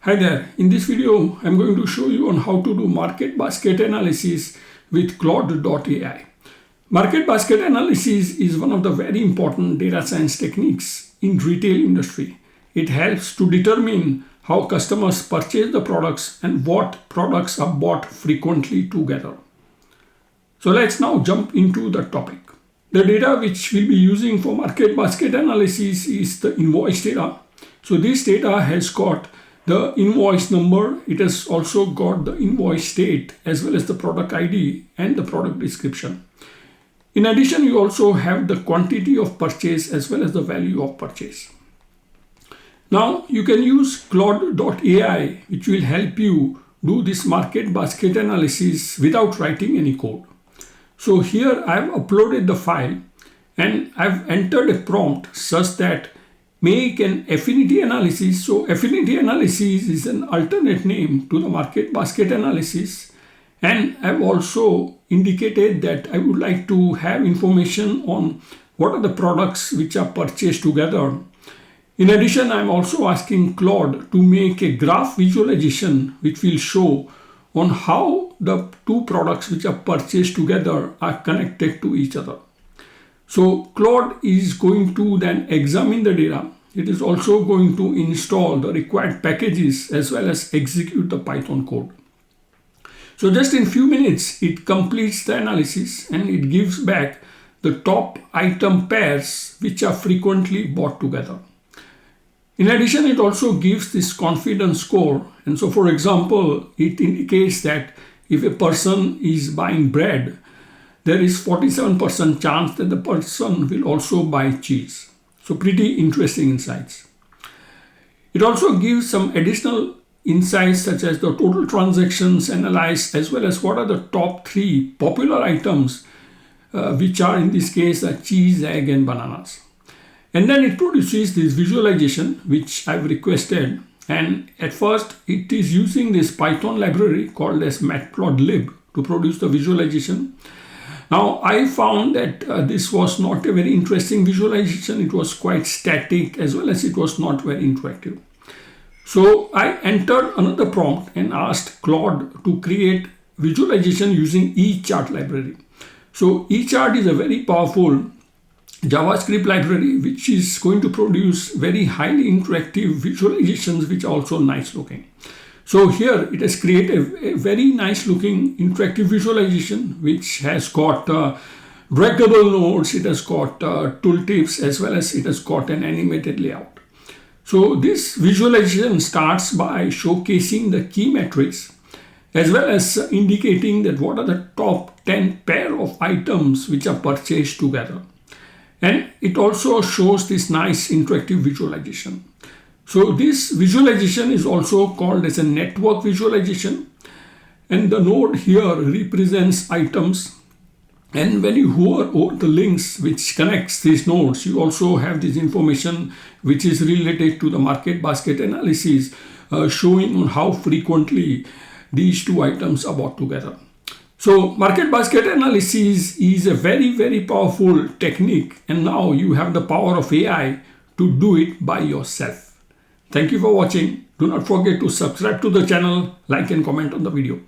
Hi there, in this video I'm going to show you on how to do market basket analysis with Claude AI. Market basket analysis is one of the very important data science techniques in retail industry. It helps to determine how customers purchase the products and what products are bought frequently together. So let's now jump into the topic. The data which we'll be using for market basket analysis is the invoice data. So this data has got the invoice number, it has also got the invoice date as well as the product ID and the product description. In addition, you also have the quantity of purchase as well as the value of purchase. Now you can use Claude AI, which will help you do this market basket analysis without writing any code. So here I have uploaded the file and I've entered a prompt such that make an affinity analysis. So affinity analysis is an alternate name to the market basket analysis. And I've also indicated that I would like to have information on what are the products which are purchased together. In addition, I'm also asking Claude to make a graph visualization which will show on how the two products which are purchased together are connected to each other. So Claude is going to then examine the data. It is also going to install the required packages as well as execute the Python code. So just in few minutes, it completes the analysis and it gives back the top item pairs which are frequently bought together. In addition, it also gives this confidence score. And so, for example, it indicates that if a person is buying bread, there is 47% chance that the person will also buy cheese. So pretty interesting insights. It also gives some additional insights such as the total transactions analyzed as well as what are the top 3 popular items which are in this case cheese, egg and bananas. And then it produces this visualization which I've requested, and at first it is using this Python library called as matplotlib to produce the visualization. Now I found that this was not a very interesting visualization. It was quite static as well as it was not very interactive. So I entered another prompt and asked Claude to create visualization using eChart library. So eChart is a very powerful JavaScript library which is going to produce very highly interactive visualizations which are also nice looking. So here it has created a very nice looking interactive visualization which has got draggable nodes, it has got tooltips as well as it has got an animated layout. So this visualization starts by showcasing the key metrics as well as indicating that what are the top 10 pair of items which are purchased together. And it also shows this nice interactive visualization. So this visualization is also called as a network visualization. And the node here represents items. And when you hover over the links which connects these nodes, you also have this information which is related to the market basket analysis, showing on how frequently these two items are bought together. So market basket analysis is a very, very powerful technique, and now you have the power of AI to do it by yourself. Thank you for watching. Do not forget to subscribe to the channel, like and comment on the video.